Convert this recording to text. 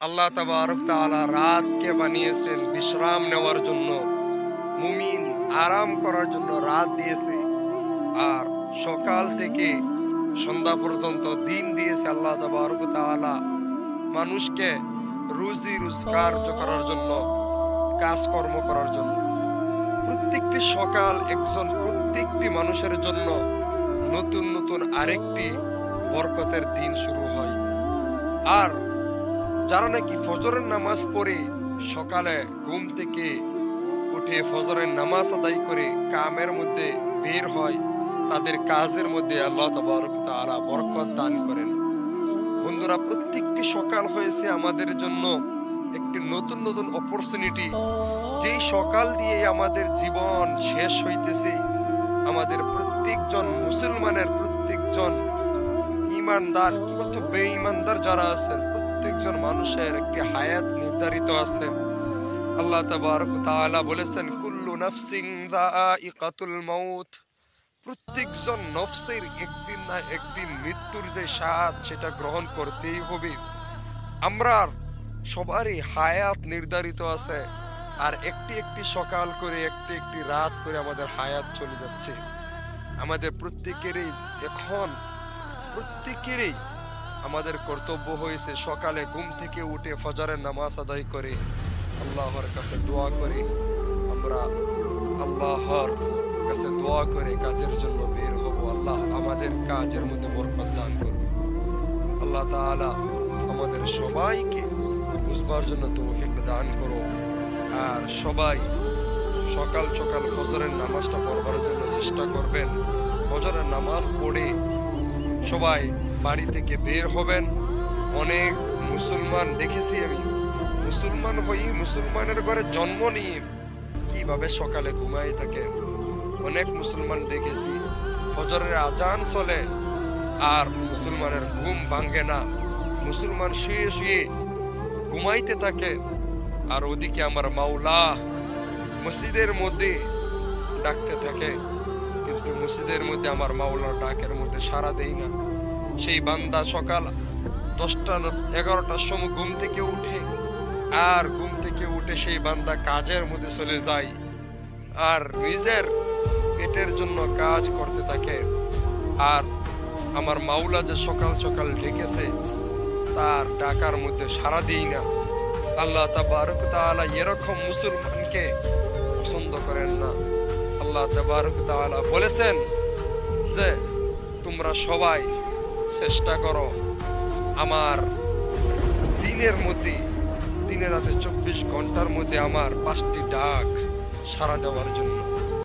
আল্লাহ তাবারক তাআলা রাতকে বানিয়েছেন বিশ্রাম নেওয়ার জন্য, মুমিন আরাম করার জন্য রাত দিয়েছে। আর সকাল থেকে সন্ধ্যা পর্যন্ত দিন দিয়েছে আল্লাহ তাবারক তাআলা মানুষকে রুজি রোজগার করার জন্য, কাজকর্ম করার জন্য। প্রত্যেকটি সকাল প্রত্যেকটি মানুষের জন্য নতুন নতুন আরেকটি বরকতের দিন শুরু হয়। আর যারা নাকি ফজরের নামাজ পড়ে সকালে ঘুম থেকে উঠে ফজরের নামাজ আদায় করে কামের মধ্যে বের হয়, তাদের কাজের মধ্যে আল্লাহ তাবারক তাআলা বরকত দান করেন। বন্ধুরা, প্রত্যেকটি সকাল হয়েছে আমাদের জন্য একটি নতুন নতুন অপরচুনিটি। যেই সকাল দিয়ে আমাদের জীবন শেষ হইতেছে, আমাদের প্রত্যেকজন মুসলমানের, প্রত্যেকজন ইমানদার কিংবা বেঈমানদার যারা আছেন, প্রত্যেকজন মানুষের একটি হায়াত নির্ধারিত আছে। আল্লাহ তাবারক তাআলা বলেছেন, কুল্লু নাফসিন যায়িকাতুল মাউত। প্রত্যেকজন নফসের একদিন না একদিন মৃত্যুর যে স্বাদ, সেটা গ্রহণ করতেই হবে। আমরা সবারই হায়াত নির্ধারিত আছে, আর একটি একটি সকাল করে একটি একটি রাত করে আমাদের হায়াত চলে যাচ্ছে। আমাদের প্রত্যেকেরই আমাদের কর্তব্য হয়েছে সকালে ঘুম থেকে উঠে ফজরের নামাজ আদায় করে আল্লাহর কাছে দোয়া করে, আমরা আল্লাহর কাছে দোয়া করে কাজের জন্য বের হব। আল্লাহ আমাদের কাজের মধ্যে বরকত দান করবে। আল্লাহ তাআলা আমাদের সবাইকে বুঝবার জন্য তৌফিক দান করো। আর সবাই সকাল সকাল ফজরের নামাজটা পড়বার জন্য চেষ্টা করবেন। ফজরের নামাজ পড়ে সবাই বাড়ি থেকে বের হবেন। অনেক মুসলমান দেখেছি আমি, মুসলমান হই, মুসলমানের ঘরে জন্ম নিয়ে কিভাবে সকালে ঘুমাই থাকে। অনেক মুসলমান দেখেছি ফজরের আজান চলে আর মুসলমানের ঘুম ভাঙে না, মুসলমান শুয়ে শুয়ে ঘুমাইতে থাকে। আর ওদিকে আমার মাওলা মসজিদের মধ্যে ডাকতে থাকে, কিন্তু মসজিদের মধ্যে আমার মাওলার ডাকের মধ্যে সাড়া দেই না। সেই বান্দা সকাল 10টা-11টার সময় ঘুম থেকে উঠে, আর ঘুম থেকে উঠে সেই বান্দা কাজের মধ্যে চলে যায় আর নিজের পেটের জন্য কাজ করতে থাকে। আর আমার মাওলা যে সকাল সকাল ডেকেছে, তার ডাকার মধ্যে সাড়া দেই না। আল্লাহ তাবারক তাআলা এরকম মুসলমানকে পছন্দ করেন না। আল্লাহ তাবারক তাআলা বলেছেন যে তোমরা সবাই চেষ্টা করো আমার দিনে রাতে 24 ঘন্টার মধ্যে আমার 5টি ডাক সাড়া দেওয়ার জন্য।